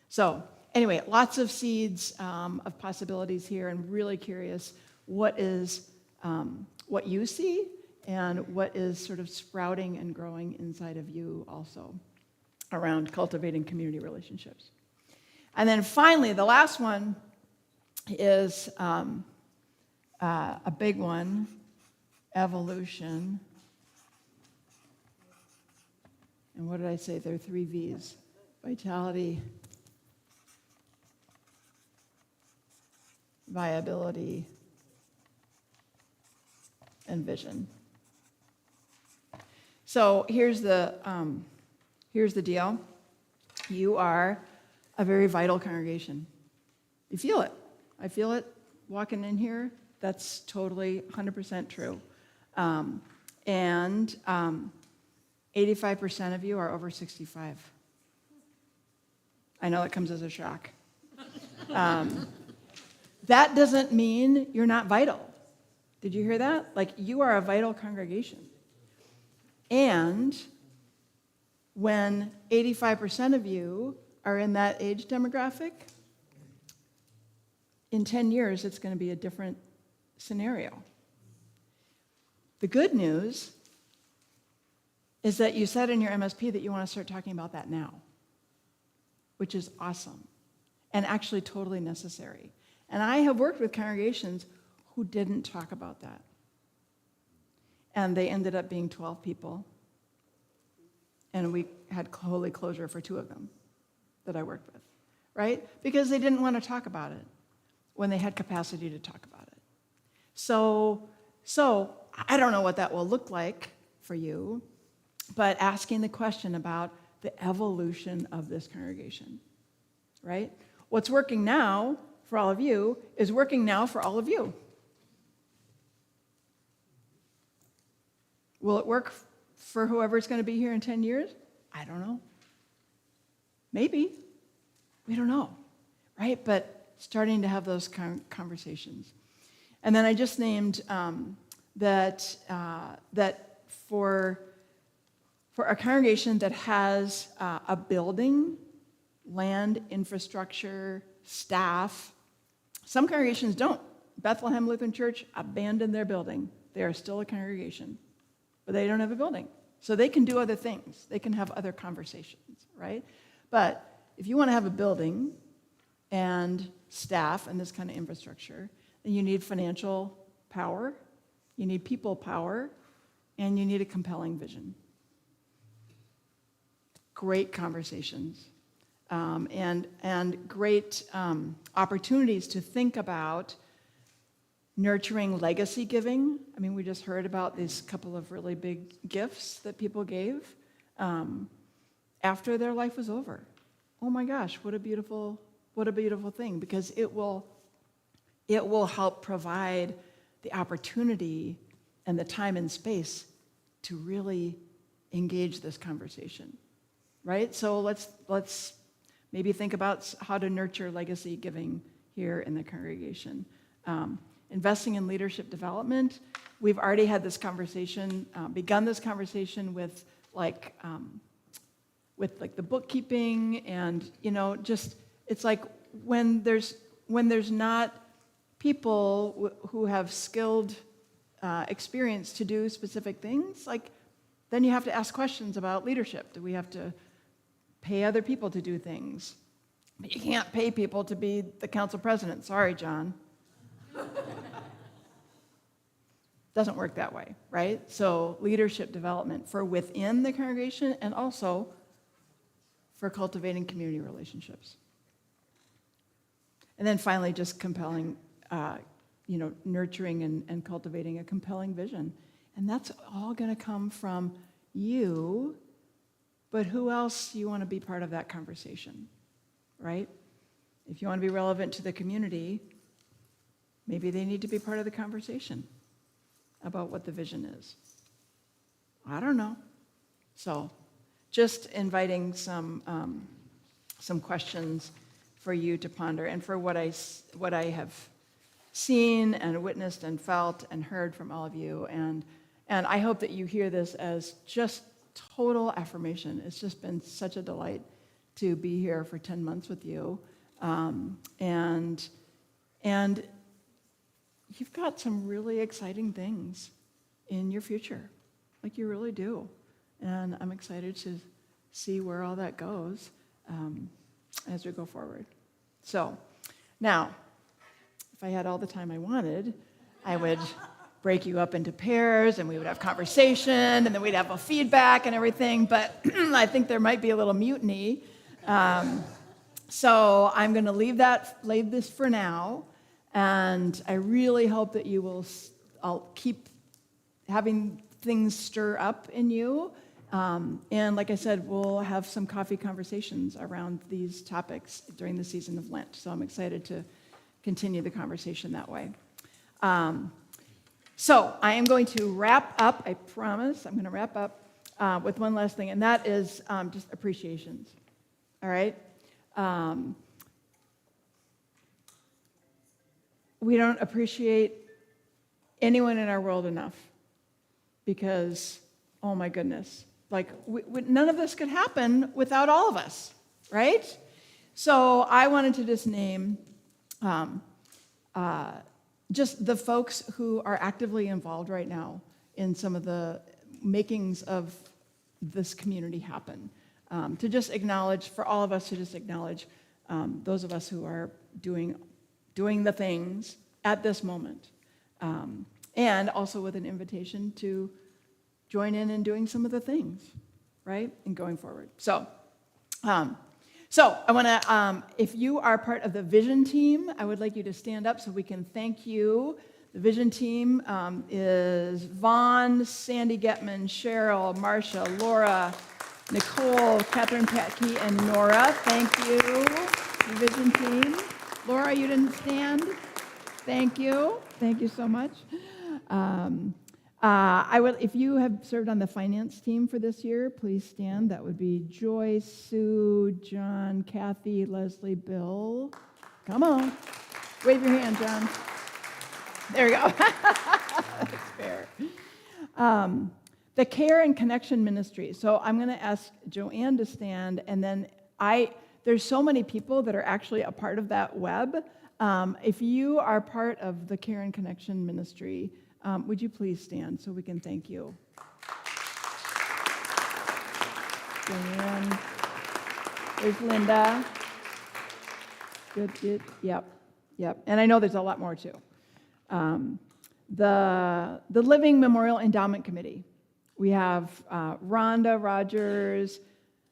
So anyway, lots of seeds of possibilities here, and really curious what you see and what is sort of sprouting and growing inside of you also around cultivating community relationships. And then finally, the last one is a big one, evolution. And what did I say? There are 3 V's: vitality, viability, and vision. So here's the deal. You are a very vital congregation. You feel it. I feel it walking in here. That's totally 100% true. And 85% of you are over 65. I know it comes as a shock. That doesn't mean you're not vital. Did you hear that? Like, you are a vital congregation. And when 85% of you are in that age demographic, in 10 years, it's going to be a different scenario. The good news is that you said in your MSP that you want to start talking about that now, which is awesome and actually totally necessary. And I have worked with congregations who didn't talk about that. And they ended up being 12 people. And we had holy closure for 2 of them that I worked with, right? Because they didn't want to talk about it when they had capacity to talk about it. So I don't know what that will look like for you, but asking the question about the evolution of this congregation, right? What's working now for all of you is working now for all of you. Will it work for whoever's going to be here in 10 years? I don't know. Maybe. We don't know, right? But starting to have those conversations. And then I just named that for a congregation that has a building, land, infrastructure, staff, some congregations don't. Bethlehem Lutheran Church abandoned their building. They are still a congregation, but they don't have a building. So they can do other things. They can have other conversations, right? But if you want to have a building and staff and this kind of infrastructure, then you need financial power, you need people power, and you need a compelling vision. Great conversations and great opportunities to think about nurturing legacy giving. I mean, we just heard about these couple of really big gifts that people gave after their life was over. Oh my gosh, what a beautiful thing, because it will help provide the opportunity and the time and space to really engage this conversation, right? So let's maybe think about how to nurture legacy giving here in the congregation. Investing in leadership development. We've already had this conversation, begun this conversation with the bookkeeping and, just, it's like when there's not people who have skilled experience to do specific things, then you have to ask questions about leadership. Do we have to pay other people to do things? But you can't pay people to be the council president. Sorry, John. Doesn't work that way, right? So leadership development for within the congregation and also for cultivating community relationships. And then finally, just compelling, nurturing and cultivating a compelling vision. And that's all going to come from you, but who else you want to be part of that conversation, right? If you want to be relevant to the community, maybe they need to be part of the conversation about what the vision is. I don't know. So just inviting some questions for you to ponder and for what I have seen and witnessed and felt and heard from all of you. And I hope that you hear this as just total affirmation. It's just been such a delight to be here for 10 months with you. And you've got some really exciting things in your future. Like you really do. And I'm excited to see where all that goes as we go forward. So now, if I had all the time I wanted, I would break you up into pairs and we would have conversation and then we'd have a feedback and everything, but I think there might be a little mutiny. So I'm going to leave this for now, and I really hope that I'll keep having things stir up in you. And like I said, we'll have some coffee conversations around these topics during the season of Lent. So I'm excited to continue the conversation that way. So I am going to wrap up, I promise. I'm going to wrap up with one last thing, and that is just appreciations. All right? We don't appreciate anyone in our world enough because, oh my goodness, none of this could happen without all of us, right? So I wanted to just name just the folks who are actively involved right now in some of the makings of this community happen. To just acknowledge, for all of us to just acknowledge those of us who are doing the things at this moment. And also with an invitation to join in doing some of the things, right? And going forward. So I want to, if you are part of the vision team, I would like you to stand up so we can thank you. The vision team is Vaughn, Sandy Getman, Cheryl, Marcia, Laura, Nicole, Catherine Patke, and Nora. Thank you, the vision team. Laura, you didn't stand. Thank you. Thank you so much. If you have served on the finance team for this year, please stand. That would be Joyce, Sue, John, Kathy, Leslie, Bill. Come on. Wave your hand, John. There you go. That's fair. The Care and Connection Ministry. So I'm going to ask Joanne to stand, and then there's so many people that are actually a part of that web. If you are part of the Care and Connection Ministry, would you please stand so we can thank you? Joanne. There's Linda. Good. Yep. And I know there's a lot more too. The Living Memorial Endowment Committee. We have Rhonda, Rogers,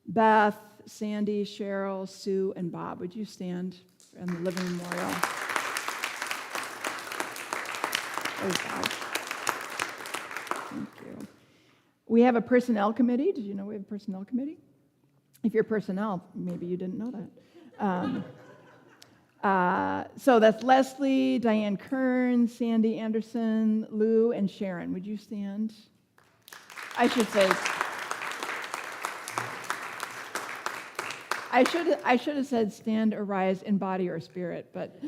Beth, Sandy, Cheryl, Sue, and Bob. Would you stand in the Living Memorial? There's Bob. Thank you. We have a personnel committee. Did you know we have a personnel committee? If you're personnel, maybe you didn't know that. So that's Leslie, Diane Kern, Sandy Anderson, Lou, and Sharon. Would you stand? I should say, I should have said stand or rise in body or spirit, but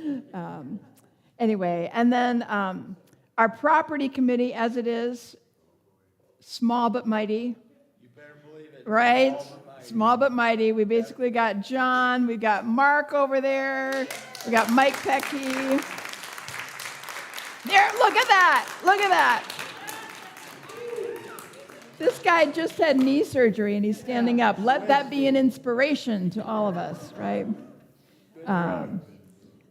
anyway. And then our property committee, as it is, small but mighty. You better believe it. Right? Small but mighty. We basically got John, we got Mark over there, we got Mike Pecky. There, look at that. Look at that. This guy just had knee surgery and he's standing up. Let that be an inspiration to all of us, right?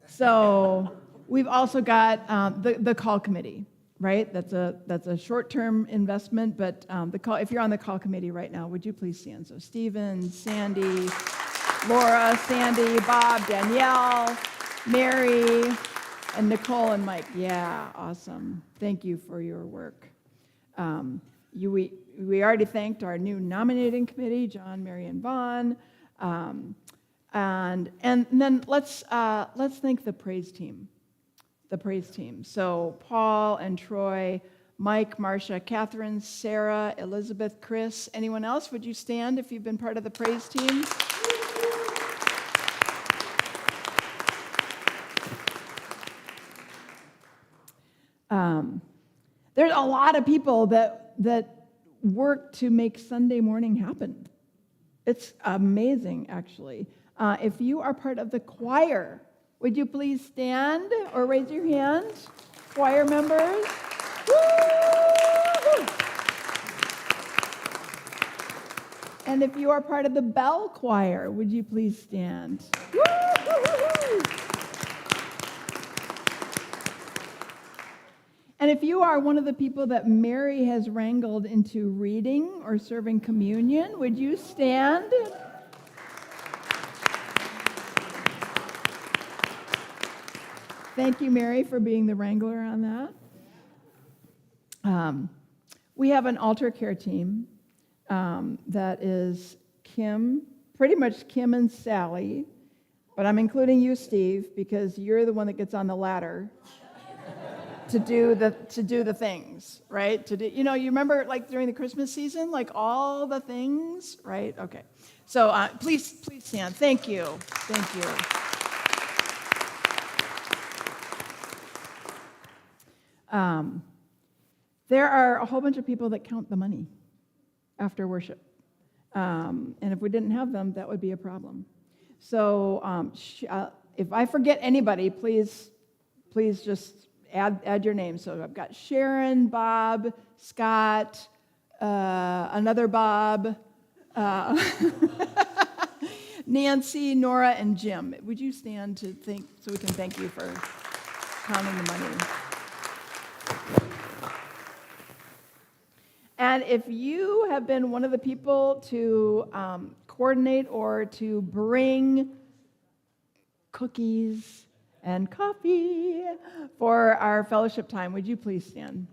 So we've also got the call committee, right? That's a short-term investment, but if you're on the call committee right now, would you please stand? So Stephen, Sandy, Laura, Sandy, Bob, Danielle, Mary, and Nicole and Mike. Yeah, awesome. Thank you for your work. We already thanked our new nominating committee, John, Mary, and Vaughn. And then let's thank the praise team. The praise team. So Paul and Troy, Mike, Marcia, Catherine, Sarah, Elizabeth, Chris. Anyone else? Would you stand if you've been part of the praise team? There's a lot of people that work to make Sunday morning happen. It's amazing, actually. If you are part of the choir, would you please stand or raise your hand? Choir members. Woo! And if you are part of the bell choir, would you please stand? Woo! And if you are one of the people that Mary has wrangled into reading or serving communion, would you stand? Thank you, Mary, for being the wrangler on that. We have an altar care team that is Kim, pretty much Kim and Sally, but I'm including you, Steve, because you're the one that gets on the ladder to do the things, right? You remember like during the Christmas season, like all the things, right? Okay. So please stand. Thank you. Thank you. There are a whole bunch of people that count the money after worship. And if we didn't have them, that would be a problem. So if I forget anybody, please just add your name. So I've got Sharon, Bob, Scott, another Bob, Nancy, Nora, and Jim. Would you stand to think so we can thank you for counting the money? And if you have been one of the people to coordinate or to bring cookies and coffee for our fellowship time, would you please stand?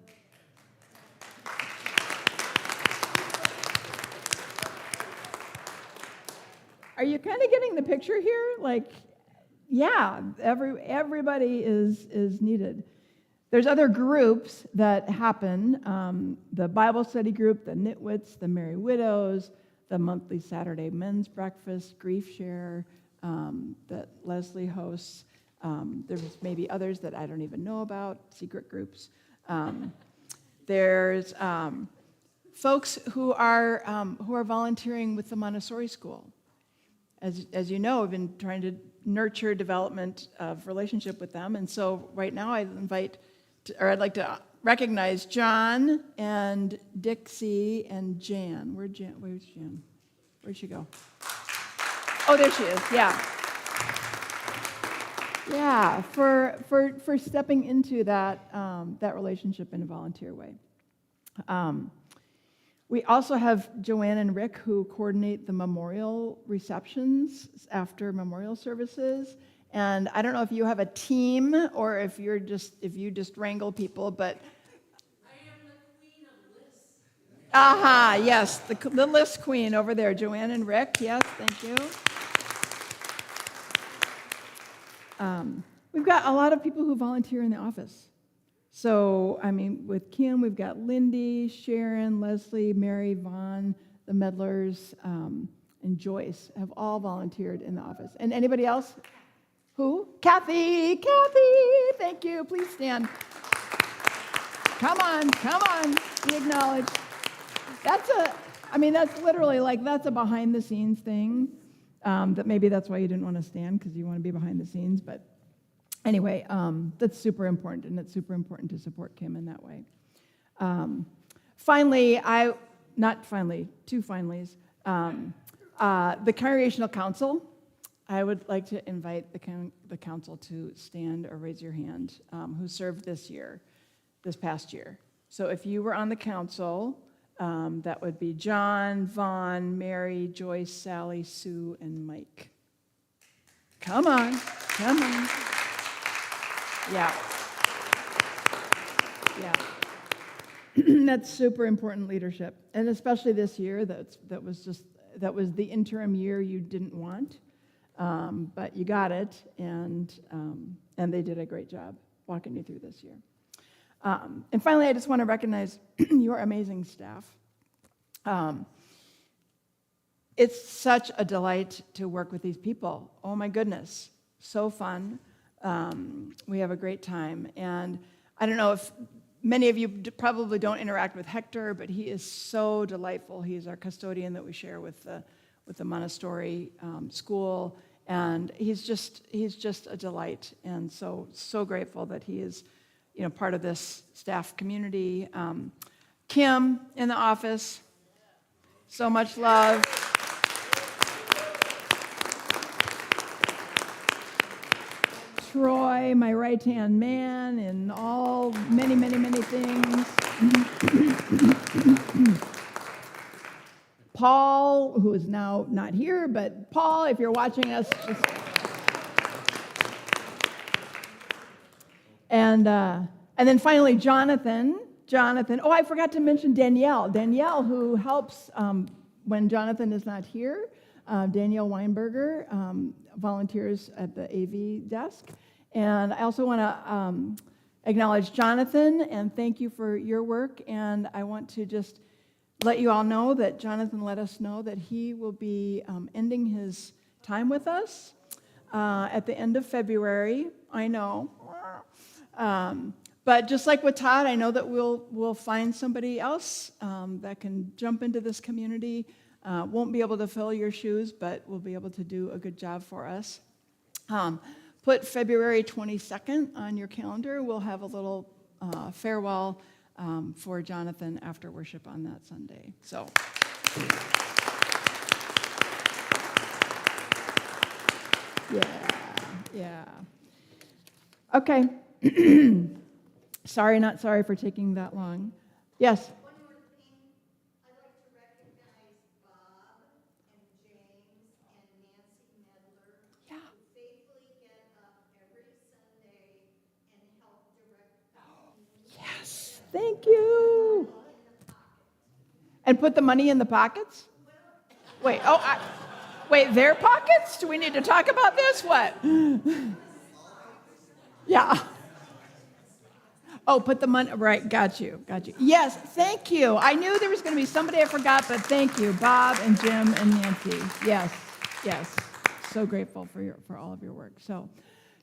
Are you kind of getting the picture here? Like, yeah, everybody is needed. There's other groups that happen, the Bible study group, the Nitwits, the Merry Widows, the monthly Saturday men's breakfast, Grief Share, that Leslie hosts. There's maybe others that I don't even know about, secret groups. There's folks who are volunteering with the Montessori school. As you know, I've been trying to nurture development of relationship with them, and so right now I'd like to recognize John and Dixie and Jan. Where's Jan? Where'd she go? Oh, there she is. Yeah. Yeah, for stepping into that relationship in a volunteer way. We also have Joanne and Rick who coordinate the memorial receptions after memorial services. And I don't know if you have a team or if you just wrangle people, but I am the queen of lists. aha, yes, the list queen over there, Joanne and Rick. Yes, thank you. We've got a lot of people who volunteer in the office. So, with Kim, we've got Lindy, Sharon, Leslie, Mary, Vaughn, the Medlers, and Joyce have all volunteered in the office. And anybody else? Who? Kathy! Kathy! Thank you. Please stand. Come on, be acknowledged. That's literally like, that's a behind the scenes thing. That maybe that's why you didn't want to stand, because you want to be behind the scenes. But anyway, that's super important, and it's super important to support Kim in that way. Finally, two finallys. The Congregational Council, I would like to invite the council to stand or raise your hand, who served this past year. So if you were on the council, that would be John, Vaughn, Mary, Joyce, Sally, Sue, and Mike. Come on. Yeah. That's super important leadership, and especially this year. That was the interim year you didn't want, but you got it, and they did a great job walking you through this year. And finally, I just want to recognize your amazing staff. It's such a delight to work with these people. Oh my goodness, so fun. We have a great time, and I don't know if many of you probably don't interact with Hector, but he is so delightful. He's our custodian that we share with the Montessori school, and he's just a delight, and so grateful that he is, part of this staff community. Kim in the office, so much love. Troy, my right-hand man, in all many things. Paul, who is now not here, but Paul, if you're watching us, and then finally Jonathan. Oh, I forgot to mention Danielle. Danielle, who helps when Jonathan is not here. Danielle Weinberger volunteers at the AV desk. And I also want to acknowledge Jonathan and thank you for your work. And I want to just let you all know that Jonathan let us know that he will be ending his time with us at the end of February. I know. But just like with Todd, I know that we'll find somebody else that can jump into this community. Won't be able to fill your shoes, but will be able to do a good job for us. Put February 22nd on your calendar. We'll have a little farewell for Jonathan after worship on that Sunday. So. Yeah. Okay. Sorry, not sorry for taking that long. Yes? One more thing, I'd like to recognize Bob and James and Nancy Medler, Yeah. who faithfully get up every Sunday and help direct the community. Yes. Thank you. And put the money in the pockets? Wait, wait, their pockets? Do we need to talk about this? What? Yeah. Oh, put the money, right, got you. Yes, thank you. I knew there was going to be somebody I forgot, but thank you, Bob and Jim and Nancy. Yes. So grateful for all of your work.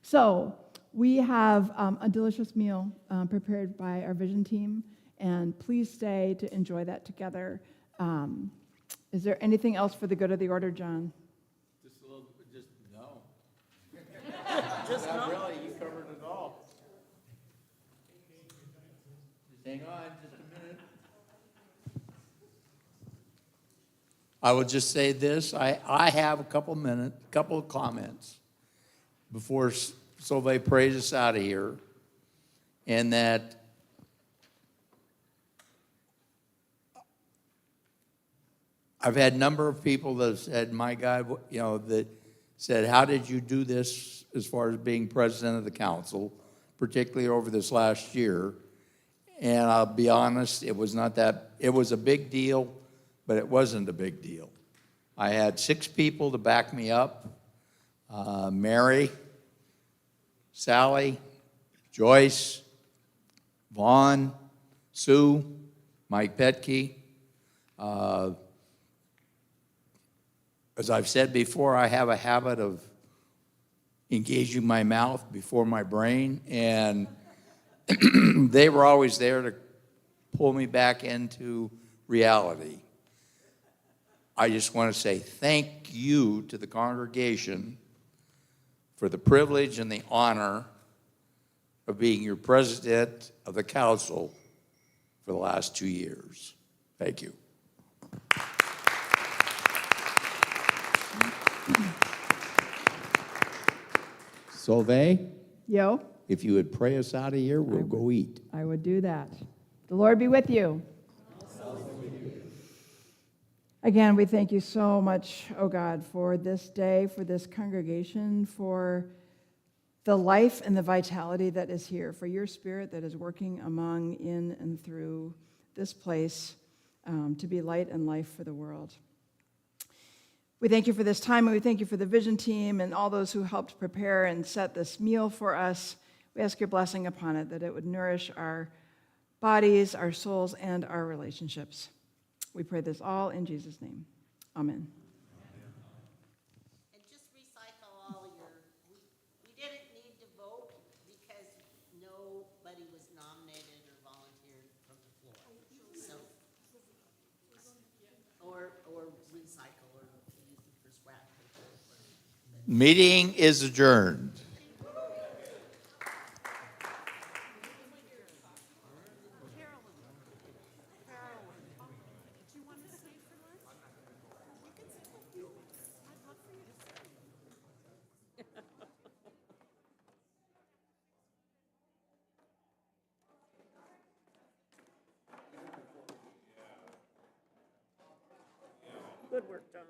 So we have a delicious meal prepared by our vision team, and please stay to enjoy that together. Is there anything else for the good of the order, John? No. Not really, you covered it all. Just hang on just a minute. I will just say this, I have a couple of comments before Solveig prays us out of here, and that I've had a number of people that have said, my God, that said, how did you do this as far as being president of the council, particularly over this last year? And I'll be honest, it was a big deal, but it wasn't a big deal. I had 6 people to back me up, Mary, Sally, Joyce, Vaughn, Sue, Mike Petke, As I've said before, I have a habit of engaging my mouth before my brain, and they were always there to pull me back into reality. I just want to say thank you to the congregation for the privilege and the honor of being your president of the council for the last 2 years. Thank you. Solveig, Yo, if you would pray us out of here, we'll go eat. I would do that. The Lord be with you. Again, we thank you so much, oh God, for this day, for this congregation, for the life and the vitality that is here, for your spirit that is working among, in, and through this place to be light and life for the world. We thank you for this time, and we thank you for the vision team and all those who helped prepare and set this meal for us. We ask your blessing upon it, that it would nourish our bodies, our souls, and our relationships. We pray this all in Jesus' name. Amen. And just recycle all your, we didn't need to vote because nobody was nominated or volunteered from the floor. So, or recycle or use it for scrap paper. Meeting is adjourned. Good work, John.